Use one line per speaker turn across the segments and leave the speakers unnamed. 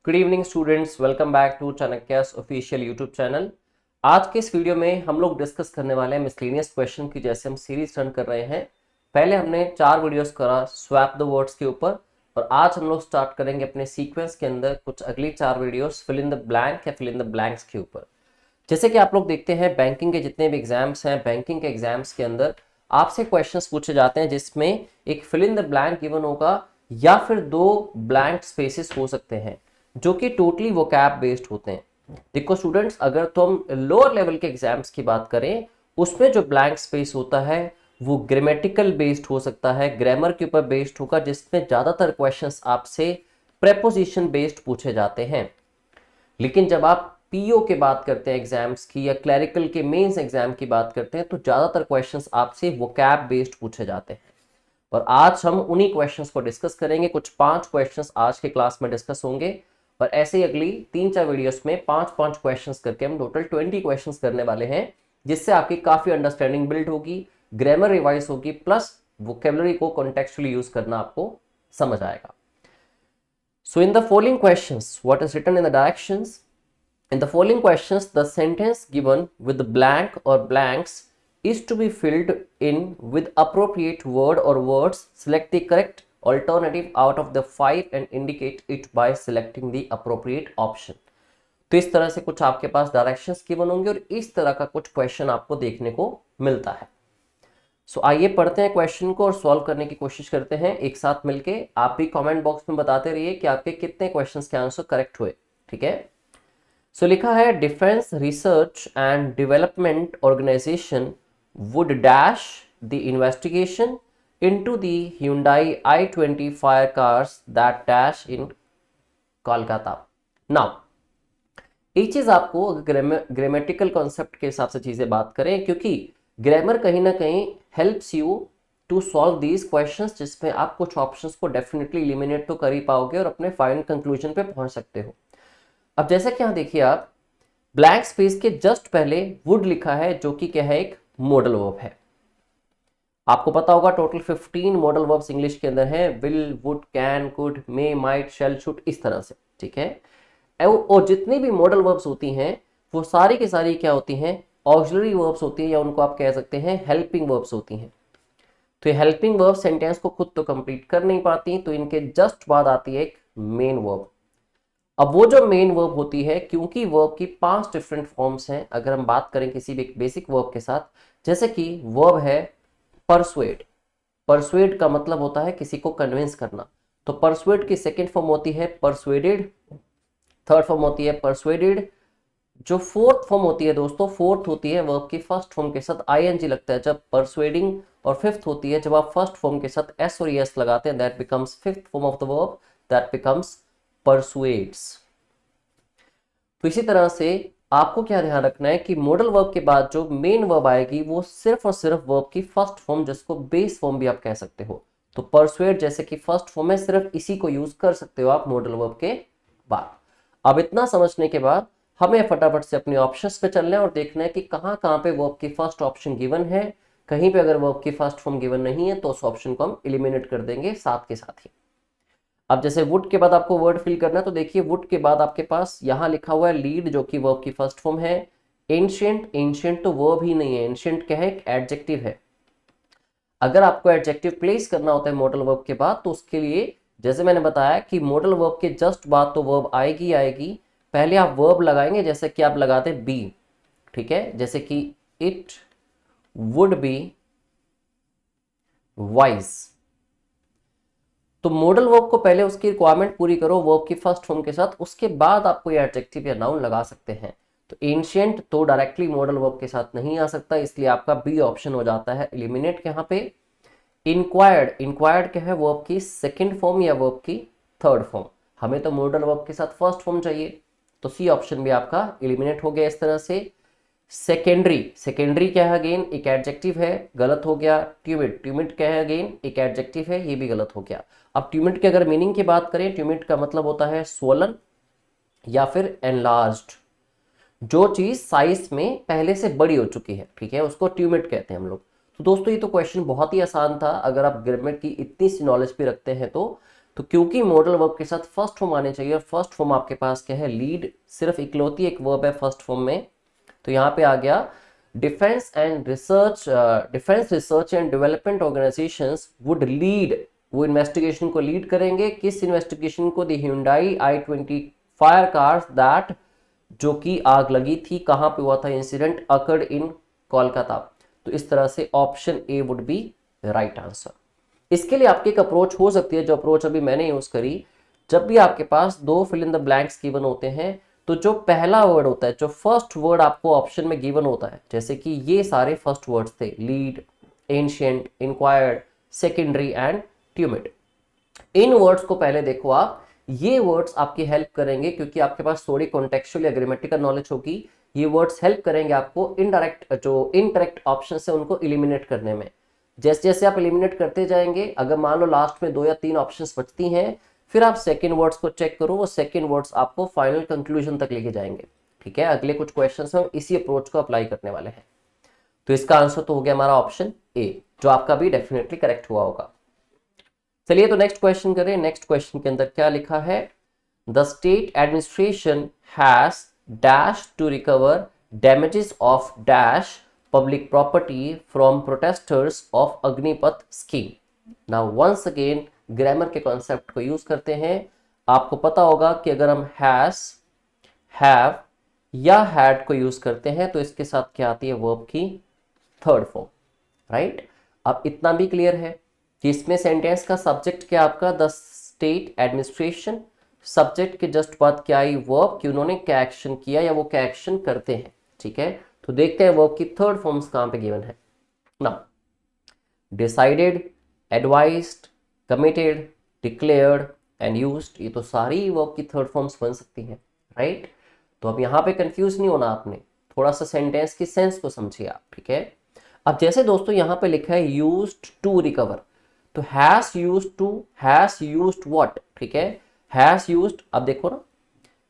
Good evening students, welcome back to Chanakya's official YouTube channel. आज के इस वीडियो में हम लोग डिस्कस करने वाले हैं मिसलेनियस क्वेश्चन की। जैसे हम सीरीज रन कर रहे हैं, पहले हमने 4 वीडियोस करा स्वैप द वर्ड्स के ऊपर, और आज हम लोग स्टार्ट करेंगे अपने सीक्वेंस के अंदर कुछ अगली 4 videos fill in the blank या फिल इन द ब्लैंक्स के ऊपर। जैसे कि आप लोग देखते हैं, बैंकिंग के जितने भी एग्जाम्स हैं, बैंकिंग के एग्जाम्स के अंदर आपसे क्वेश्चंस पूछे जाते हैं जिसमें एक fill in the blank given होगा या फिर 2 ब्लैंक स्पेसेस हो सकते हैं जो कि टोटली वोकैब बेस्ड होते हैं। देखो स्टूडेंट्स, अगर तो हम लोअर लेवल के एग्जाम्स की बात करें, उसमें जो ब्लैंक स्पेस होता है वो ग्रामेटिकल बेस्ड हो सकता है, ग्रामर के ऊपर बेस्ड होगा, जिसमें ज्यादातर क्वेश्चंस आपसे प्रेपोजिशन बेस्ड पूछे जाते हैं। लेकिन जब आप पीओ की बात करते हैं एग्जाम्स की, या क्लरिकल के मेंस एग्जाम की बात करते हैं, तो ज्यादातर क्वेश्चंस आपसे वोकैब बेस्ड पूछे जाते हैं। और आज हम उन्हीं क्वेश्चंस को डिस्कस करेंगे। कुछ 5 क्वेश्चंस आज के क्लास में डिस्कस होंगे, और ऐसे ही अगली 3-4 वीडियोस में 5-5 क्वेश्चंस करके हम टोटल 20 क्वेश्चंस करने वाले हैं, जिससे आपकी काफी अंडरस्टैंडिंग बिल्ड होगी, ग्रामर रिवाइज होगी, प्लस वोकेबलरी को कॉन्टेक्चुअली यूज करना आपको समझ आएगा। So in the following questions, what is written in the directions? In the following questions, the sentence given with the blank or blanks is to be filled in with appropriate word or words. Select the correct alternative out of the 5 and indicate it by selecting the appropriate option. तो इस तरह से कुछ आपके पास directions given होंगे और इस तरह का कुछ क्वेश्चन आपको देखने को मिलता है। सो आइए पढ़ते हैं क्वेश्चन को और सॉल्व करने की कोशिश करते हैं एक साथ मिलके। आप भी कमेंट बॉक्स में बताते रहिए कि आपके कितने क्वेश्चंस के आंसर करेक्ट हुए, ठीक है। सो लिखा है, defence research and development organisation would dash the investigation into the Hyundai i20 fire cars that dash in Kolkata. Now एक चीज आपको ग्रामेटिकल कॉन्सेप्ट के हिसाब से चीजें बात करें, क्योंकि ग्रामर कहीं ना कहीं helps you to solve these questions, जिसमें आप कुछ ऑप्शंस को डेफिनेटली एलिमिनेट तो कर ही पाओगे और अपने फाइनल कंक्लूजन पे पहुंच सकते हो। अब जैसे कि यहां देखिए आप, ब्लैंक स्पेस के जस्ट पहले वुड लिखा है, जो कि क्या है, एक मॉडल वर्ब है। आपको पता होगा टोटल 15 मॉडल वर्ब्स इंग्लिश के अंदर हैं, will, would, can, could, may, might, shall, should, इस तरह से, ठीक है। और जितनी भी मॉडल वर्ब्स होती हैं वो सारी की सारी क्या होती हैं, ऑक्सिलरी वर्ब्स होती हैं, या उनको आप कह सकते हैं हेल्पिंग वर्ब्स होती हैं। तो ये हेल्पिंग वर्ब सेंटेंस को खुद तो कंप्लीट कर नहीं पाती, तो इनके जस्ट बाद आती है एक मेन वर्ब। अब वो जो मेन वर्ब होती है, क्योंकि वर्ब की 5 डिफरेंट फॉर्म्स हैं, अगर हम बात करें किसी भी बेसिक वर्ब के साथ, जैसे कि वर्ब है परसुएड। परसुएड का मतलब होता है किसी को कन्विंस करना, तो परसुएड की सेकेंड फॉर्म होती है परसुएडेड, थर्ड फॉर्म होती है परसुएडेड। जो फोर्थ फॉर्म होती है दोस्तों, फोर्थ होती है वर्ब की फर्स्ट फॉर्म के साथ आईएनजी लगता है जब परसुएडिंग, और फिफ्थ होती है जब आप फर्स्ट फॉर्म के साथ एस और एस लगाते हैं, that becomes fifth form of the verb, that becomes persuades. तो इसी तरह से आपको क्या ध्यान रखना है कि मॉडल वर्ब के बाद जो मेन वर्ब आएगी वो सिर्फ और सिर्फ वर्ब की फर्स्ट फॉर्म, जिसको बेस फॉर्म भी आप कह सकते हो। तो परसुएड जैसे कि फर्स्ट फॉर्म है, सिर्फ इसी को यूज कर सकते हो आप मॉडल वर्ब के बाद। अब इतना समझने के बाद हमें फटाफट से अपने ऑप्शंस पे चलना है और देखना है कि कहां कहां पे वर्ब की फर्स्ट ऑप्शन गिवन है। कहीं पे अगर वर्ब की फर्स्ट फॉर्म गिवन नहीं है तो उस ऑप्शन को हम एलिमिनेट कर देंगे साथ के साथ ही। अब जैसे वुड के बाद आपको वर्ड फिल करना है, तो देखिए वुड के बाद आपके पास यहां लिखा हुआ है लीड, जो कि वर्ब की फर्स्ट फॉर्म है। एंशिएंट, एंशिएंट तो वर्ब ही नहीं है, एंशिएंट क्या है, एक एडजेक्टिव है। अगर आपको एडजेक्टिव प्लेस करना होता है मॉडल वर्ब के बाद, तो उसके लिए जैसे मैंने बताया कि मॉडल वर्ब के जस्ट बाद तो वर्ब आएगी आएगी, पहले आप वर्ब लगाएंगे, जैसे कि आप लगाते बी, ठीक है, जैसे कि इट वुड बी वाइज। तो मॉडल वर्ब को पहले उसकी रिक्वायरमेंट पूरी करो वर्ब की फर्स्ट फॉर्म के साथ, उसके बाद आपको ये एडजेक्टिव या नाउन लगा सकते हैं। तो एंशिएंट तो डायरेक्टली मॉडल वर्ब के साथ नहीं आ सकता, इसलिए आपका बी ऑप्शन हो जाता है एलिमिनेट यहाँ पे। इंक्वायर्ड, इंक्वायर्ड क्या है, वर्ब की सेकंड फॉर्म या वर्ब की थर्ड फॉर्म, हमें तो मॉडल वर्ब के साथ फर्स्ट फॉर्म चाहिए, तो सी ऑप्शन भी आपका एलिमिनेट हो गया इस तरह से। सेकेंडरी, सेकेंडरी क्या है, अगेन एक एडजेक्टिव है, गलत हो गया। ट्यूमिड, ट्यूमिड क्या है, अगेन एक एडजेक्टिव है, ये भी गलत हो गया। अब ट्यूमिड की अगर मीनिंग की बात करें, ट्यूमिड का मतलब होता है स्वोलन या फिर एनलार्ज्ड, जो चीज साइज में पहले से बड़ी हो चुकी है, ठीक है, उसको ट्यूमिड कहते हैं हम लोग। तो दोस्तों ये तो क्वेश्चन बहुत ही आसान था, अगर आप ग्रामर की इतनी सी नॉलेज भी रखते हैं तो तो क्योंकि मॉडल वर्ब के साथ फर्स्ट फॉर्म आने चाहिए और फर्स्ट फॉर्म आपके पास क्या है, लीड, सिर्फ इकलौती एक वर्ब है फर्स्ट फॉर्म में, तो यहाँ पे आ गया defence research and development organisations would lead, वो इन्वेस्टिगेशन को लीड करेंगे। किस इन्वेस्टिगेशन को? The Hyundai i20 fire cars that, जो कि आग लगी थी, कहां पे हुआ था इंसिडेंट? Occurred in Kolkata. तो इस तरह से option A would be right answer. इसके लिए आपकी एक अप्रोच हो सकती है, जो अप्रोच अभी मैंने यूज करी। जब भी आपके पास दो fill in the blanks given होते हैं, तो जो पहला वर्ड होता है, जो फर्स्ट वर्ड आपको ऑप्शन में गिवन होता है, जैसे कि ये सारे फर्स्ट वर्ड्स थे, lead, ancient, inquired, secondary and tumid. इन वर्ड्स को पहले देखो आप, ये वर्ड्स आपकी हेल्प करेंगे क्योंकि आपके पास थोड़ी कॉन्टेक्चुअल या ग्रामेटिकल नॉलेज होगी। ये वर्ड्स हेल्प करेंगे आपको इनडायरेक्ट जो इनकरेक्ट ऑप्शन है उनको इलिमिनेट करने में। जैसे जैसे आप एलिमिनेट करते जाएंगे, अगर मान लो लास्ट में 2 या 3 ऑप्शंस बचती हैं, फिर आप सेकंड वर्ड्स को चेक करो, वो सेकंड वर्ड्स आपको फाइनल कंक्लूजन तक लेके जाएंगे। ठीक है, अगले कुछ क्वेश्चंस में हम इसी अप्रोच को अप्लाई करने वाले हैं। तो इसका आंसर तो हो गया हमारा ऑप्शन ए, जो आपका भी डेफिनेटली करेक्ट हुआ होगा। चलिए तो नेक्स्ट क्वेश्चन करें। नेक्स्ट क्वेश्चन के अंदर क्या लिखा है? The state administration has dash to recover damages of dash public property from protesters of Agnipath scheme। Now once again grammar के कॉन्सेप्ट को यूज करते हैं। आपको पता होगा कि अगर हम हैज, हैव या हैड को यूज करते हैं तो इसके साथ क्या आती है? वर्ब की थर्ड फॉर्म, राइट। अब इतना भी क्लियर है कि इसमें सेंटेंस का सब्जेक्ट क्या आपका? The state administration. सब्जेक्ट के जस्ट बाद क्या आई? वर्ब, कि उन्होंने क्या एक्शन किया या वो क्या एक्शन करते हैं। ठीक है, तो देखते हैं वर्ब की थर्ड फॉर्म्स कहां पे गिवन है ना। Decided, advised, committed, declared and used, ये तो सारी वर्ब की थर्ड फॉर्म्स बन सकती हैं, राइट। तो अब यहां पे कंफ्यूज नहीं होना आपने, थोड़ा सा सेंटेंस की सेंस को समझिए आप। ठीक है, अब जैसे दोस्तों यहां पे लिखा है यूज्ड टू रिकवर, तो has used to, has used what? ठीक है, हैज यूज्ड। अब देखो ना,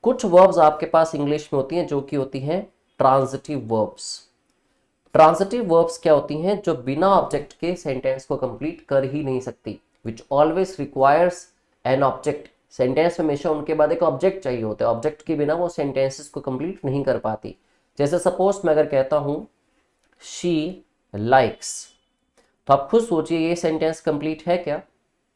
कुछ वर्ब्स आपके पास इंग्लिश में होती हैं जो कि होती हैं ट्रांजिटिव वर्ब्स। ट्रांजिटिव वर्ब्स क्या होती हैं? जो बिना ऑब्जेक्ट के सेंटेंस को कंप्लीट कर ही नहीं सकती, which always requires an object. Sentence में हमेशा उनके बाद एक ऑब्जेक्ट चाहिए होता है, ऑब्जेक्ट के बिना वो सेंटेंसेस को कंप्लीट नहीं कर पाती। जैसे सपोज मैं अगर कहता हूं शी लाइक्स, तो आप खुद सोचिए ये सेंटेंस कंप्लीट है क्या?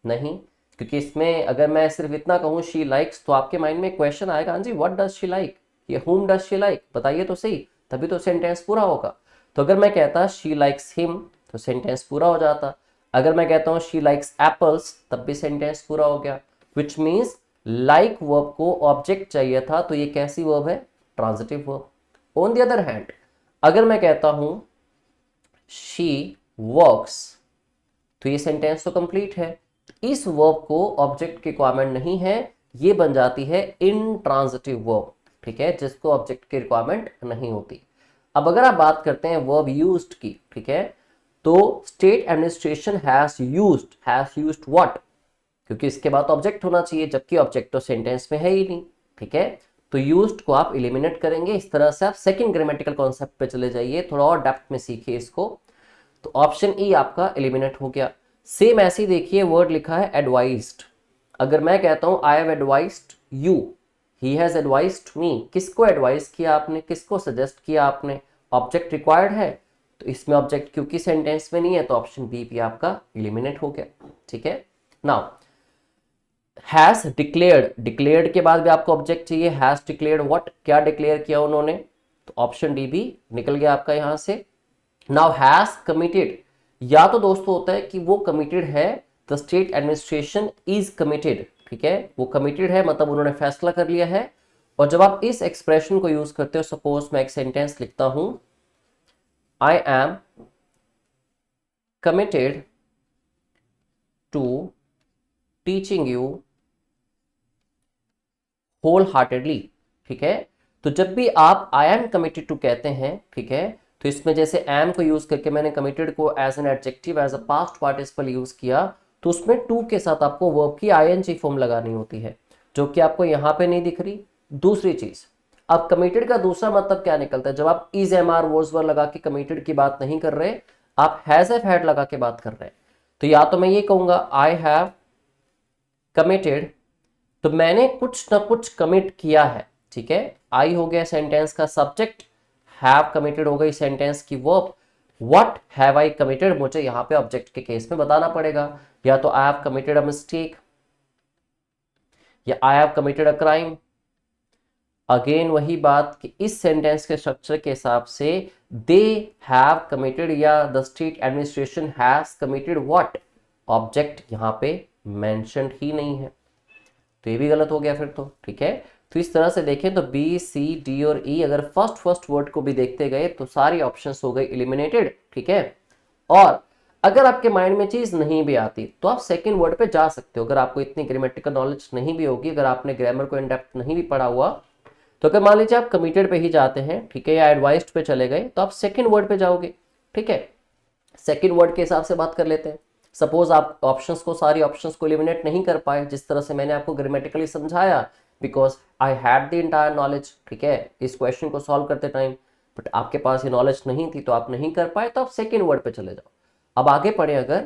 नहीं, क्योंकि इसमें अगर मैं सिर्फ इतना कहूं शी लाइक्स, तो आपके माइंड में क्वेश्चन आएगा, हाँ जी व्हाट डज शी लाइक, ये whom does she like, बताइए तो सही, तभी तो सेंटेंस पूरा होगा। तो अगर मैं कहता she likes him, तो सेंटेंस पूरा हो जाता। अगर मैं कहता हूँ she likes apples, तब भी सेंटेंस पूरा हो गया। which means like वर्ब को ऑब्जेक्ट चाहिए था, तो ये कैसी वर्ब है? Transitive verb. On the other hand अगर मैं कहता हूं she walks, तो ये सेंटेंस तो कंप्लीट है। इस वर्ब को ऑब्जेक्ट की रिक्वायरमेंट नहीं है, ये बन जाती है इनट्रांजिटिव वर्ब। ठीक है, जिसको ऑब्जेक्ट की रिक्वायरमेंट नहीं होती। अब अगर आप बात करते हैं वर्ब यूज्ड की, ठीक है, तो state administration has used what? क्योंकि इसके बाद ऑब्जेक्ट होना चाहिए, जबकि ऑब्जेक्ट तो सेंटेंस में है ही नहीं। ठीक है, तो यूज्ड को आप एलिमिनेट करेंगे। इस तरह से आप सेकंड ग्रामेटिकल कॉन्सेप्ट पे चले जाइए, थोड़ा और डेप्थ में सीखिए इसको। तो ऑप्शन ई आपका एलिमिनेट हो गया। सेम ऐसे ही देखिए, वर्ड लिखा है एडवाइज्ड। अगर मैं कहता हूं I have advised you, he has advised me, किसको एडवाइस किया आपने? किसको सजेस्ट किया आपने? ऑब्जेक्ट रिक्वायर्ड है, तो इसमें ऑब्जेक्ट क्योंकि सेंटेंस में नहीं है, तो ऑप्शन बी भी आपका एलिमिनेट हो गया। ठीक है, नाउ हैज डिक्लेयर्ड, डिक्लेयर्ड के बाद भी आपको ऑब्जेक्ट चाहिए। Has declared what? क्या डिक्लेयर किया उन्होंने? तो ऑप्शन डी भी निकल गया आपका यहां से। नाउ हैज कमिटेड, या तो दोस्तों होता है कि वो कमिटेड है, the state administration is committed. ठीक है, वो कमिटेड है मतलब उन्होंने फैसला कर लिया है। और जब आप इस एक्सप्रेशन को यूज करते हो, सपोज मैं एक सेंटेंस लिखता हूं, I am committed to teaching you wholeheartedly. ठीक है, तो जब भी आप आई एम कमिटेड टू कहते हैं, ठीक है, तो इसमें जैसे एम को यूज करके मैंने कमिटेड को as an adjective, as a past participle use किया, तो उसमें टू के साथ आपको वर्ब की आईएनजी फॉर्म लगानी होती है, जो कि आपको यहां पे नहीं दिख रही। दूसरी चीज, अब कमिटेड का दूसरा मतलब क्या निकलता है? जब आप is am are was were लगा के कमिटेड की बात नहीं कर रहे, आप हैज एफ हैड लगा के बात कर रहे हैं। तो या तो मैं ये कहूंगा आई हैव कमिटेड, तो मैंने कुछ ना कुछ कमिट किया है, ठीक है। आई हो गया सेंटेंस का सब्जेक्ट, हैव कमिटेड हो गई सेंटेंस की verb, what have I committed मुझे यहां पे ऑब्जेक्ट के केस में बताना पड़ेगा, या तो I have committed a mistake या I have committed a crime. Again वही बात कि इस सेंटेंस के स्ट्रक्चर के हिसाब से दे हैव कमिटेड या the state administration has committed what, object यहां पे मेंशन्ड ही नहीं है, तो ये भी गलत हो गया फिर तो, ठीक है। तो इस तरह से देखें तो बी सी डी और ई अगर फर्स्ट वर्ड को भी देखते गए तो सारी ऑप्शंस हो गई इलिमिनेटेड, ठीक है। और अगर आपके माइंड में चीज नहीं भी आती तो आप सेकंड वर्ड पे जा सकते हो, अगर आपको इतनी ग्रामेटिकल नॉलेज नहीं भी होगी, अगर आपने ग्रामर को इन डेप्थ नहीं भी पढ़ा हुआ, तो अगर मान लीजिए आप कमिटेड पे ही जाते हैं, ठीक है, या एडवाइस्ड पे चले गए, तो आप सेकंड वर्ड पे जाओगे, ठीक है। सेकंड वर्ड के हिसाब से बात कर लेते हैं। सपोज आप ऑप्शंस को, सारी ऑप्शंस को एलिमिनेट नहीं कर पाए जिस तरह से मैंने आपको ग्रामेटिकली समझाया, because I had the entire knowledge, ठीक है, इस क्वेश्चन को सॉल्व करते टाइम, बट आपके पास ये नॉलेज नहीं थी तो आप नहीं कर पाए, तो आप सेकेंड वर्ड पे चले जाओ। अब आगे पढ़े अगर,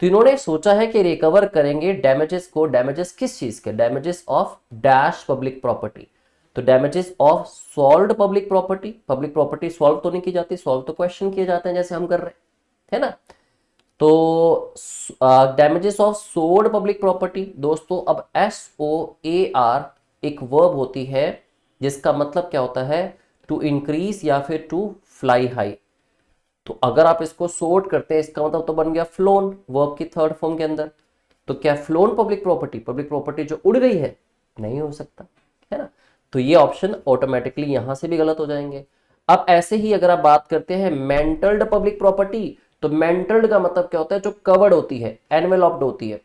तो इन्होंने सोचा है कि रिकवर करेंगे डैमेजेस को, डैमेजेस किस चीज के, damages of dash public property, तो damages of solved public property, public property solve तो नहीं की जाती, सॉल्व तो क्वेश्चन किए जाते हैं जैसे हम कर रहे हैं ना। तो damages of sold public property दोस्तों, अब SOAR एक वर्ब होती है जिसका मतलब क्या होता है, टू इंक्रीज या फिर टू फ्लाई हाई। तो अगर आप इसको सोर्ट करते हैं इसका मतलब तो बन गया फ्लोन, वर्ब की थर्ड फॉर्म के अंदर। तो क्या phloem public property, public property जो उड़ गई है, नहीं हो सकता, है ना। तो ये ऑप्शन ऑटोमेटिकली यहां से भी गलत हो जाएंगे। अब ऐसे ही अगर आप बात करते हैं मेंटल्ड पब्लिक प्रॉपर्टी, तो मेंटल्ड का मतलब क्या होता है, जो कवर्ड होती है, एनवेलप्ड होती है।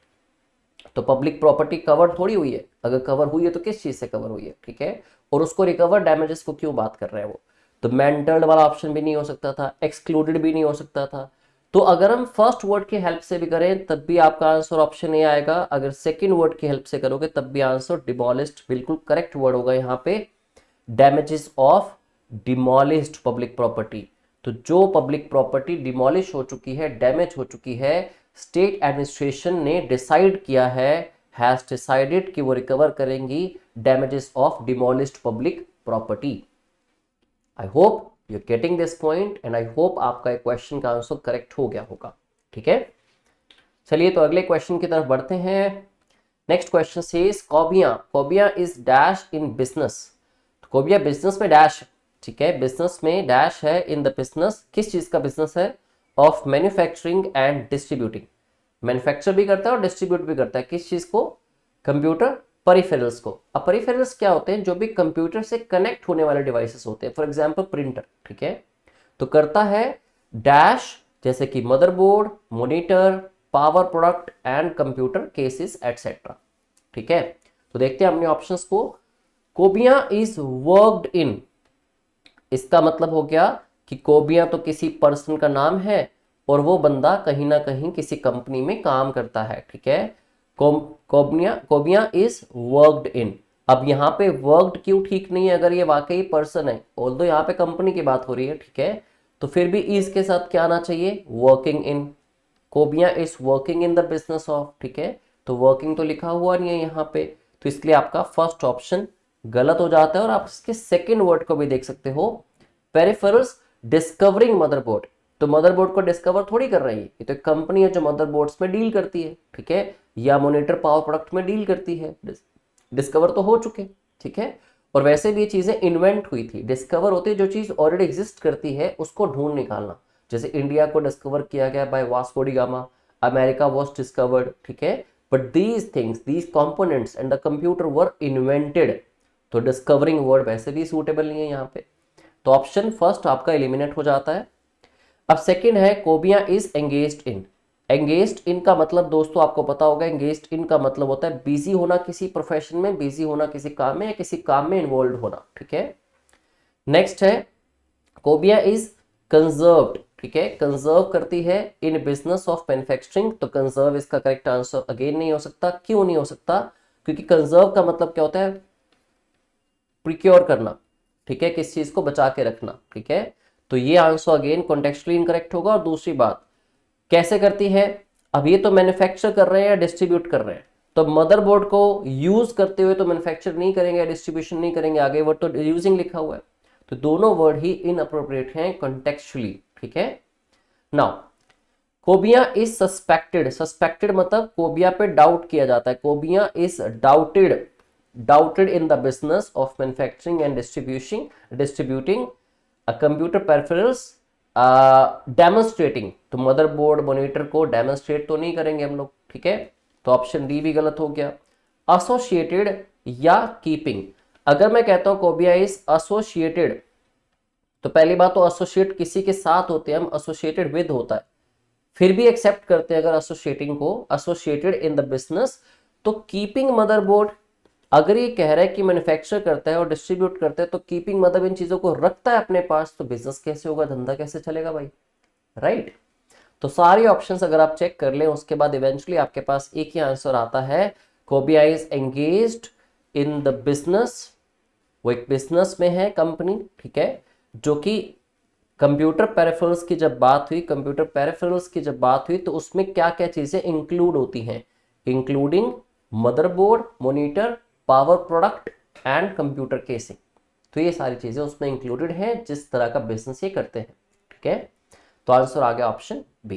तो पब्लिक प्रॉपर्टी कवर्ड थोड़ी हुई है, अगर कवर हुई है तो किस चीज से कवर हुई है, ठीक है, और उसको रिकवर डैमेजेस को क्यों बात कर रहे हैं वो। तो मेंटल्ड वाला ऑप्शन भी नहीं हो सकता था, एक्सक्लूडेड भी नहीं हो सकता था। तो अगर हम फर्स्ट वर्ड की हेल्प से भी करें तब भी आपका आंसर ऑप्शन ए आएगा, अगर सेकंड वर्ड की हेल्प से करोगे तब भी आंसर डिमोलिश्ड बिल्कुल करेक्ट वर्ड होगा यहाँ पे, damages of demolished public property. तो जो पब्लिक प्रॉपर्टी डिमोलिश हो चुकी है, डैमेज हो चुकी है, स्टेट एडमिनिस्ट्रेशन ने डिसाइड किया है, हैज डिसाइडेड कि वो रिकवर करेंगी damages of demolished public property. I hope you are getting this point and I hope आपका क्वेश्चन का आंसर करेक्ट हो गया होगा, ठीक है। चलिए तो अगले क्वेश्चन की तरफ बढ़ते हैं। Next question says cobia, cobia is dash in business, cobia business में डैश, ठीक है, बिजनेस में डैश है, इन द बिजनेस, किस चीज का बिजनेस है, of manufacturing and distributing, manufacture भी करता है और डिस्ट्रीब्यूट भी करता है, किस चीज को, कंप्यूटर परिफेरल्स को। अब परिफेरल्स क्या होते हैं, जो भी कंप्यूटर से कनेक्ट होने वाले डिवाइसेस होते हैं, फॉर एग्जांपल प्रिंटर, ठीक है, तो करता है डैश, जैसे कि motherboard, monitor, power product and computer cases etcetera, ठीक है। तो देखते हैं अपने ऑप्शंस को। कोबिया इज वर्कड इन, इसका मतलब हो गया कि कोबिया तो किसी पर्सन का नाम है और वो बंदा कहीं ना कहीं किसी कंपनी में काम करता है, ठीक है। कोबिया इज वर्कड इन, अब यहाँ पे वर्कड क्यों ठीक नहीं है, अगर ये वाकई पर्सन है, ऑल्दो यहाँ पे कंपनी की बात हो रही है, ठीक है, तो फिर भी इज के साथ क्या आना चाहिए, working in. Cobia is working in the business of, ठीक है, तो वर्किंग तो लिखा हुआ नहीं है यहाँ पे, तो इसलिए आपका फर्स्ट ऑप्शन गलत हो जाता है। और आप इसके सेकेंड वर्ड को भी देख सकते हो, पेरिफेरल्स डिस्कवरिंग मदरबोर्ड, तो मदरबोर्ड को डिस्कवर थोड़ी कर रही है, ये तो कंपनी है जो मदरबोर्ड्स में डील करती है, ठीक है, या मॉनिटर पावर प्रोडक्ट में डील करती है, डिस्कवर तो हो चुके, ठीक है। और वैसे भी ये चीजें इन्वेंट हुई थी, डिस्कवर होती है जो चीज ऑलरेडी एग्जिस्ट करती है उसको ढूंढ निकालना, जैसे इंडिया को डिस्कवर किया गया by Vasco da Gama, America was discovered, ठीक है, but these things, these components and the computer were invented, तो डिस्कवरिंग वर्ड वैसे भी सूटेबल नहीं है यहाँ पे, तो ऑप्शन फर्स्ट आपका एलिमिनेट हो जाता है। अब सेकंड है cobia is engaged in, engaged in का मतलब दोस्तों आपको पता होगा, एंगेज्ड इन का मतलब होता है बिजी होना किसी प्रोफेशन में, बिजी होना किसी काम में, या किसी काम में इन्वॉल्व होना, ठीक है। नेक्स्ट है कोबिया इज कंजर्व्ड, ठीक है, कंजर्व करती है इन बिजनेस ऑफ मैन्युफैक्चरिंग, तो कंजर्व इसका करेक्ट आंसर अगेन नहीं हो सकता, क्यों नहीं हो सकता, क्योंकि कंजर्व का मतलब क्या होता है, प्रिक्योर करना, ठीक है, किस चीज को बचा के रखना, ठीक है, तो ये आंसर अगेन कॉन्टेक्चुअली इनकरेक्ट होगा। और दूसरी बात कैसे करती है, अब ये तो मैन्युफैक्चर कर रहे हैं या डिस्ट्रीब्यूट कर रहे हैं, तो मदरबोर्ड को यूज करते हुए तो मैन्युफैक्चर नहीं करेंगे, डिस्ट्रीब्यूशन नहीं करेंगे, आगे वर्ड तो यूजिंग लिखा हुआ है, तो दोनों वर्ड ही इनअप्रोप्रिएट हैं कॉन्टेक्चुअली, ठीक है। Now cobia is suspected, suspected मतलब कोबिया पे डाउट किया जाता है, cobia is doubted in the business of manufacturing and distributing computer peripherals demonstrating, तो मदरबोर्ड मॉनिटर को डेमोन्स्ट्रेट तो नहीं करेंगे हम लोग, ठीक है, तो ऑप्शन डी भी गलत हो गया। एसोसिएटेड या कीपिंग, अगर मैं कहता हूं कोबिया इज एसोसिएटेड, तो पहली बात तो एसोसिएट किसी के साथ होते हैं, हम एसोसिएटेड विद होता है, फिर भी एक्सेप्ट करते हैं अगर एसोसिएटिंग को, एसोसिएटेड इन द बिजनेस। तो कीपिंग मदरबोर्ड, अगर ये कह रहा है कि मैन्युफैक्चर करता है और डिस्ट्रीब्यूट करता है, तो कीपिंग मतलब इन चीजों को रखता है अपने पास, तो बिजनेस कैसे होगा, धंधा कैसे चलेगा भाई, राइट। तो सारे ऑप्शंस अगर आप चेक कर लें उसके बाद इवेंचुअली आपके पास एक ही आंसर आता है, cobia is engaged in the business, वो एक बिजनेस में है कंपनी, ठीक है, जो कि कंप्यूटर पेरिफेरल्स की जब बात हुई, कंप्यूटर पेरिफेरल्स की जब बात हुई तो उसमें क्या क्या चीजें इंक्लूड होती हैं, including motherboard, monitor, power product and computer casing, तो ये सारी चीजें उसमें इंक्लूडेड हैं जिस तरह का बिजनेस ये करते हैं, ठीक है। तो आंसर आ गया option B.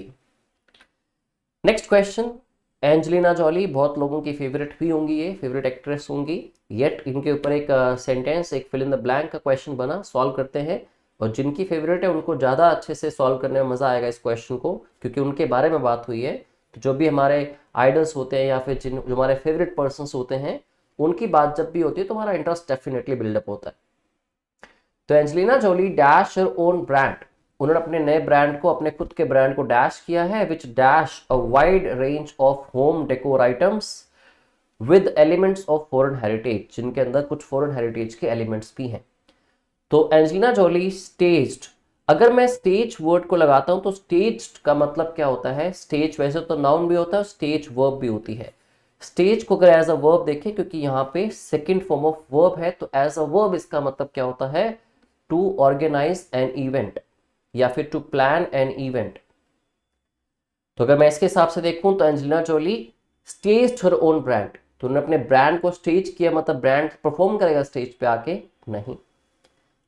Next question, Angelina Jolie बहुत लोगों की फेवरेट भी होंगी, ये फेवरेट एक्ट्रेस होंगी, येट इनके ऊपर एक सेंटेंस, एक फिल इन द ब्लैंक का क्वेश्चन बना, सॉल्व करते हैं, और जिनकी फेवरेट है उनको ज़्यादा अच्छे से सॉल्व करने में मज़ा आएगा इस क्वेश्चन को, क्योंकि उनके बारे में बात हुई है। तो जो भी हमारे आइडल्स होते हैं या फिर जो हमारे फेवरेट पर्सन्स होते हैं, उनकी बात जब भी होती है तो हमारा इंटरेस्ट डेफिनेटली बिल्डअप होता है। तो Angelina Jolie dash her own brand, उन्होंने अपने नए ब्रांड को, अपने खुद के ब्रांड को डैश किया है, which dash a wide range of home decor items with elements of foreign heritage, जिनके अंदर कुछ फॉरेन हेरिटेज के एलिमेंट्स भी हैं। तो एंजेलिना जॉली स्टेज्ड, अगर मैं स्टेज वर्ड को लगाता हूं तो स्टेज्ड का मतलब क्या होता है, स्टेज वैसे तो नाउन भी होता है, स्टेज वर्ब भी होती है। स्टेज को अगर एज अ वर्ब देखें, क्योंकि यहाँ पे सेकंड फॉर्म ऑफ वर्ब है, तो एज अ वर्ब इसका मतलब क्या होता है, टू ऑर्गेनाइज एन इवेंट या फिर टू प्लान एन इवेंट। तो अगर मैं इसके हिसाब से देखूं तो Angelina Jolie staged her own brand, तो उन्होंने अपने ब्रांड को स्टेज किया, मतलब ब्रांड परफॉर्म करेगा स्टेज पे आके, नहीं।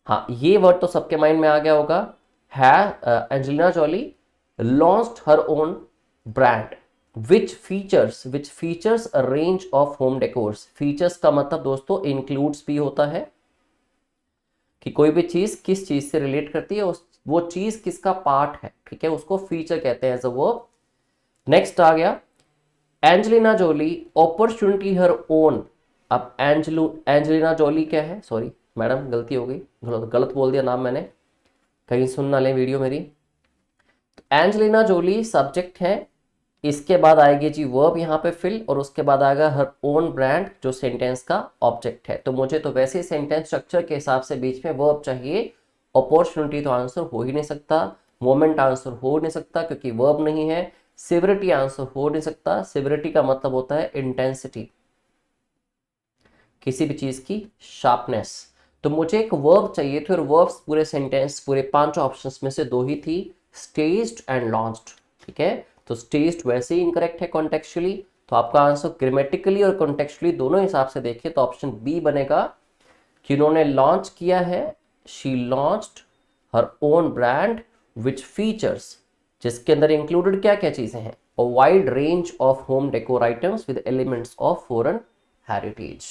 हाँ, ये वर्ड तो सबके माइंड में आ गया होगा, है Angelina Jolie launched her own brand which features a range of home decors. Features का मतलब दोस्तों इंक्लूड्स भी होता है, कि कोई भी चीज किस चीज से रिलेट करती है, वो चीज किसका पार्ट है, ठीक है, उसको फीचर कहते हैं एज अ वर्ब। नेक्स्ट आ गया Angelina Jolie opportunity her own. अब एंजेलिना जॉली क्या है, सॉरी मैडम गलती हो गई, गलत बोल दिया नाम मैंने, कहीं सुन ना लें वीडियो मेरी। एंजेलिना जॉली सब्जेक्ट है, इसके बाद आएगी जी वर्ब यहाँ पे फिल, और उसके बाद आएगा हर ओन ब्रांड जो सेंटेंस का ऑब्जेक्ट है। तो मुझे तो वैसे सेंटेंस स्ट्रक्चर के हिसाब से बीच में वर्ब चाहिए, अपॉर्चुनिटी तो आंसर हो ही नहीं सकता, मोमेंट आंसर हो नहीं सकता क्योंकि वर्ब नहीं है, सिविरिटी आंसर हो नहीं सकता, सिविरिटी का मतलब होता है इंटेंसिटी, किसी भी चीज की शार्पनेस। तो मुझे एक वर्ब चाहिए थी, और वर्ब्स पूरे सेंटेंस, पूरे 5 ऑप्शंस में से 2 ही थी, स्टेज्ड एंड लॉन्च्ड, ठीक है। तो स्टेज्ड वैसे ही इनकरेक्ट है कॉन्टेक्चुअली, तो आपका आंसर ग्रामेटिकली और कॉन्टेक्चुअली दोनों हिसाब से देखिए तो ऑप्शन बी बनेगा, कि उन्होंने लॉन्च किया है, she launched her own brand which features, जिसके अंदर इंक्लूडेड क्या क्या चीजें हैं, अ wide range of home decor items with elements of foreign heritage.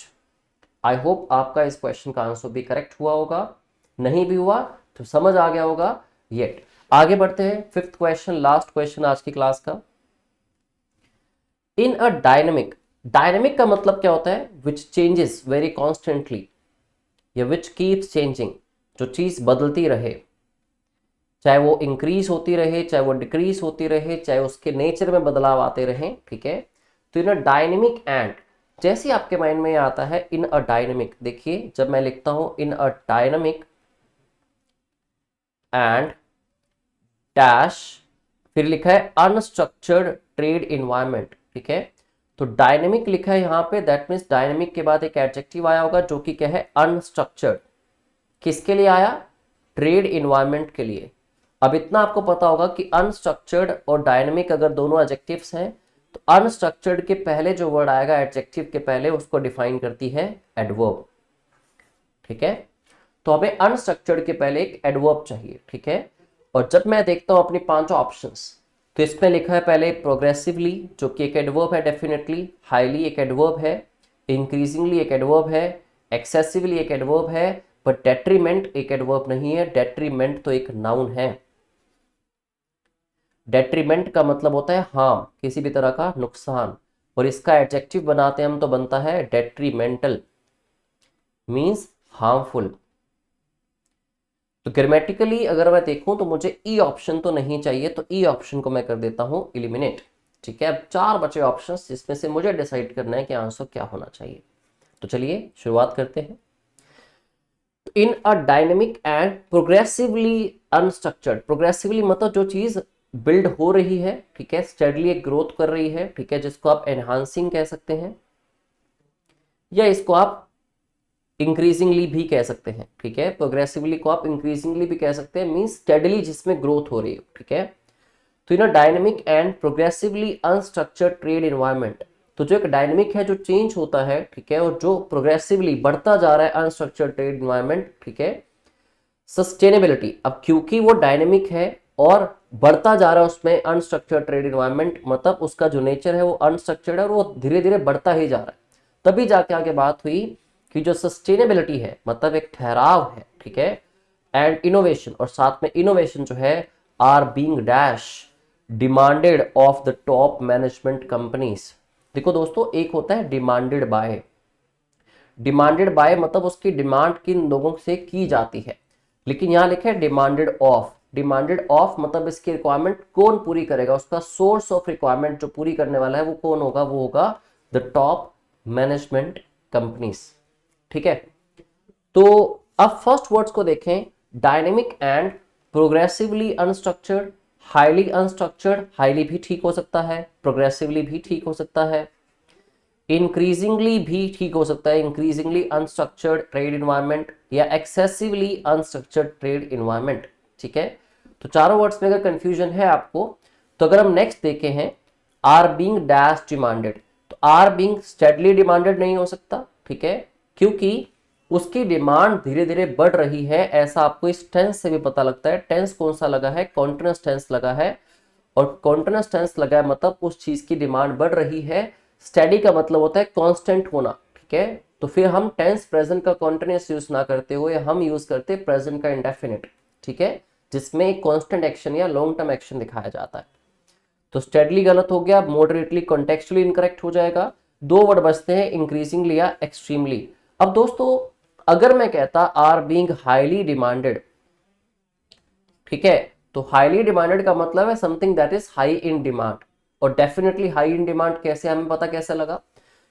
I hope आपका इस क्वेश्चन का आंसर भी करेक्ट हुआ होगा, नहीं भी हुआ तो समझ आ गया होगा। येट आगे बढ़ते हैं, 5th क्वेश्चन, लास्ट क्वेश्चन आज की क्लास का। इन अ डायनेमिक, डायनेमिक का मतलब क्या होता है, विच चेंजेस वेरी कॉन्स्टेंटली या विच कीप्स चेंजिंग, जो चीज बदलती रहे, चाहे वो इंक्रीज होती रहे, चाहे वो डिक्रीज होती रहे, चाहे उसके नेचर में बदलाव आते रहे, ठीक है। तो इन अ डायनेमिक एंड, जैसे आपके माइंड में आता है इन अ डायनेमिक, देखिए जब मैं लिखता हूं इन अ डायनेमिक एंड डैश, फिर लिखा है अनस्ट्रक्चर्ड ट्रेड इन्वायरमेंट, ठीक है। तो डायनेमिक लिखा है यहां पे, दैट मीन्स डायनेमिक के बाद एक एडजेक्टिव आया होगा जो कि क्या है, अनस्ट्रक्चर्ड। किसके लिए आया, ट्रेड इन्वायरमेंट के लिए। अब इतना आपको पता होगा कि अनस्ट्रक्चर्ड और डायनेमिक अगर दोनों एडजेक्टिव्स हैं तो अनस्ट्रक्चर्ड के पहले जो वर्ड आएगा एडजेक्टिव के पहले, उसको डिफाइन करती है एडवर्ब। ठीक है, तो हमें अनस्ट्रक्चर्ड के पहले एक एडवर्ब चाहिए। ठीक है, और जब मैं देखता हूं अपनी पांचों ऑप्शंस, तो इसमें लिखा है पहले प्रोग्रेसिवली, जो कि एक एडवर्ब है डेफिनेटली, हाईली एक एडवर्ब है, इंक्रीजिंगली एक एडवर्ब है, एक्सेसिवली एक एडवर्ब है, पर डेट्रीमेंट एक एडवर्ब नहीं है। डेट्रीमेंट तो एक नाउन है। डेट्रीमेंट का मतलब होता है हार्म, किसी भी तरह का नुकसान, और इसका एडजेक्टिव बनाते हैं हम तो बनता है डेट्रीमेंटल, मींस हार्मफुल। तो ग्रामेटिकली अगर मैं देखूं तो मुझे ई ऑप्शन तो नहीं चाहिए, तो ई ऑप्शन को मैं कर देता हूं इलिमिनेट। ठीक है, अब 4 बचे ऑप्शंस, जिसमें से मुझे डिसाइड करना है कि आंसर क्या होना चाहिए। तो चलिए शुरुआत करते हैं। In a dynamic and progressively unstructured, progressively मतलब जो चीज बिल्ड हो रही है, ठीक है, स्टडली एक ग्रोथ कर रही है, ठीक है, जिसको आप एनहांसिंग कह सकते हैं, या इसको आप इंक्रीजिंगली भी कह सकते हैं। ठीक है, प्रोग्रेसिवली को आप इंक्रीजिंगली भी कह सकते हैं, मींस स्टडली जिसमें ग्रोथ हो रही है। ठीक है, तो in a dynamic and progressively unstructured trade environment, तो जो एक डायनेमिक है, जो चेंज होता है, ठीक है, और जो प्रोग्रेसिवली बढ़ता जा रहा है अनस्ट्रक्चर्ड ट्रेड एनवायरनमेंट, ठीक है, सस्टेनेबिलिटी, अब क्योंकि वो डायनेमिक है और बढ़ता जा रहा है उसमें अनस्ट्रक्चर्ड ट्रेड एनवायरनमेंट, मतलब उसका जो नेचर है वो अनस्ट्रक्चर्ड है और वो धीरे धीरे बढ़ता ही जा रहा है, तभी जाके आगे बात हुई कि जो सस्टेनेबिलिटी है, मतलब एक ठहराव है, ठीक है, एंड इनोवेशन, और साथ में इनोवेशन जो है, are being dash demanded of the top management companies. देखो दोस्तों, एक होता है डिमांडेड बाय, डिमांडेड बाय मतलब उसकी डिमांड किन लोगों से की जाती है, लेकिन यहां लिखा है डिमांडेड ऑफ। डिमांडेड ऑफ मतलब इसकी रिक्वायरमेंट कौन पूरी करेगा, उसका सोर्स ऑफ रिक्वायरमेंट जो पूरी करने वाला है वो कौन होगा, वो होगा द टॉप मैनेजमेंट कंपनीज। ठीक है, तो अब फर्स्ट वर्ड्स को देखें, dynamic and progressively unstructured, highly unstructured, highly भी ठीक हो सकता है, प्रोग्रेसिवली भी ठीक हो सकता है, इंक्रीजिंगली भी ठीक हो सकता है, इंक्रीजिंगली अनस्ट्रक्चर्ड ट्रेड इन्वायरमेंट, या एक्सेसिवली अनस्ट्रक्चर्ड ट्रेड इन्वायरमेंट। ठीक है, तो चारों वर्ड्स में अगर कंफ्यूजन है आपको, तो अगर हम नेक्स्ट देखे हैं, आर बीइंग डैश डिमांडेड, तो आर बीइंग स्टेडली डिमांडेड नहीं हो सकता। ठीक है, क्योंकि उसकी डिमांड धीरे धीरे बढ़ रही है, ऐसा आपको इस टेंस से भी पता लगता है। टेंस कौन सा लगा है, कॉन्टिन्यूअस टेंस लगा है, और कॉन्टिन्यूअस टेंस लगा है मतलब उस चीज की डिमांड बढ़ रही है। स्टेडी का मतलब होता है कांस्टेंट होना। ठीक है, तो फिर हम टेंस प्रेजेंट का कॉन्टिन्यूअस यूज ना करते हुए हम यूज करते प्रेजेंट का इंडेफिनिट। ठीक है, जिसमें एक कांस्टेंट एक्शन या लॉन्ग टर्म एक्शन दिखाया जाता है। तो स्टेडली गलत हो गया, मॉडरेटली कॉन्टेक्चुअली इनकरेक्ट हो जाएगा। 2 वर्ड बचते हैं, इंक्रीजिंगली या एक्सट्रीमली। अब दोस्तों, अगर मैं कहता आर बीइंग हाईली डिमांडेड, ठीक है, तो हाईली डिमांडेड का मतलब है something that is high in demand, और डेफिनेटली हाई इन डिमांड कैसे हमें पता कैसे लगा,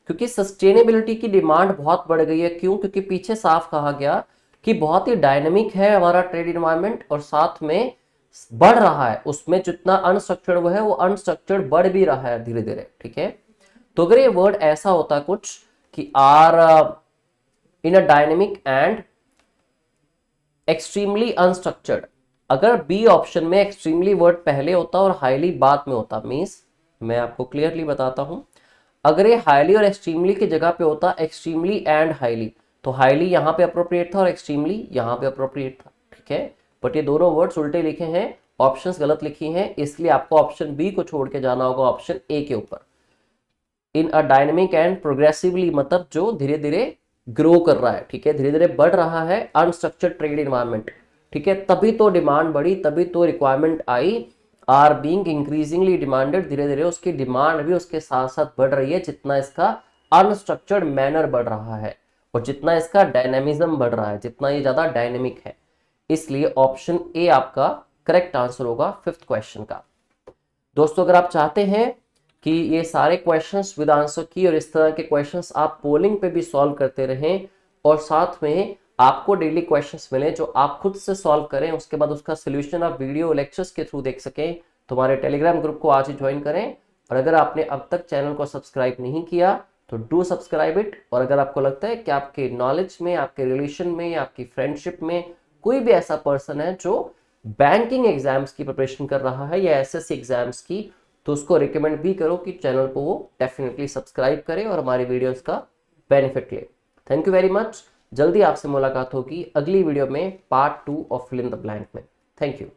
क्योंकि सस्टेनेबिलिटी की डिमांड बहुत बढ़ गई है। क्यों? क्योंकि पीछे साफ कहा गया कि बहुत ही डायनेमिक है हमारा ट्रेड इन्वायरमेंट, और साथ में बढ़ रहा है, उसमें जितना अनस्ट्रक्चर्ड वो है वो अनस्ट्रक्चर्ड बढ़ भी रहा है धीरे धीरे। ठीक है, तो अगर ये वर्ड ऐसा होता कुछ कि are in a dynamic and extremely unstructured, अगर बी ऑप्शन में एक्सट्रीमली वर्ड पहले होता और हाईली बाद में होता, मींस मैं आपको क्लियरली बताता हूं, अगर ये हाईली और एक्सट्रीमली की जगह पे होता एक्सट्रीमली एंड हाईली, तो हाईली यहां पे अप्रोप्रिएट था और एक्सट्रीमली यहां पे अप्रोप्रिएट था। ठीक है, बट ये दोनों वर्ड्स उल्टे लिखे हैं, ऑप्शंस गलत लिखी हैं, इसलिए आपको ऑप्शन बी को छोड़ के जाना होगा ऑप्शन ए के ऊपर। इन अ डायनेमिक एंड प्रोग्रेसिवली मतलब जो धीरे धीरे ग्रो कर रहा है, ठीक है, धीरे धीरे बढ़ रहा है अनस्ट्रक्चर्ड ट्रेड इन्वायरमेंट। ठीक है, तभी तो डिमांड बढ़ी, तभी तो रिक्वायरमेंट आई। आर बीइंग इंक्रीजिंगली डिमांडेड, धीरे धीरे उसकी डिमांड भी उसके साथ साथ बढ़ रही है, जितना इसका अनस्ट्रक्चर्ड मैनर बढ़ रहा है और जितना इसका डायनेमिज्म बढ़ रहा है, जितना ये ज्यादा डायनेमिक है। इसलिए ऑप्शन ए आपका करेक्ट आंसर होगा 5th क्वेश्चन का। दोस्तों, अगर आप चाहते हैं कि ये सारे क्वेश्चंस विद आंसर की और इस तरह के क्वेश्चंस आप पोलिंग पे भी सॉल्व करते रहें, और साथ में आपको डेली क्वेश्चंस मिले जो आप खुद से सॉल्व करें, उसके बाद उसका सोल्यूशन आप वीडियो लेक्चर्स के थ्रू देख सकें, तो हमारे टेलीग्राम ग्रुप को आज ही ज्वाइन करें। और अगर आपने अब तक चैनल को सब्सक्राइब नहीं किया तो डू सब्सक्राइब इट। और अगर आपको लगता है कि आपके नॉलेज में, आपके रिलेशन में या आपकी फ्रेंडशिप में कोई भी ऐसा पर्सन है जो बैंकिंग एग्जाम्स की प्रिपरेशन कर रहा है या एसएससी एग्जाम्स की, तो उसको रिकमेंड भी करो कि चैनल को वो डेफिनेटली सब्सक्राइब करे और हमारी वीडियोस का बेनिफिट ले। Thank you very much. जल्दी आपसे मुलाकात होगी अगली वीडियो में part 2 of fill in the blank में। Thank you.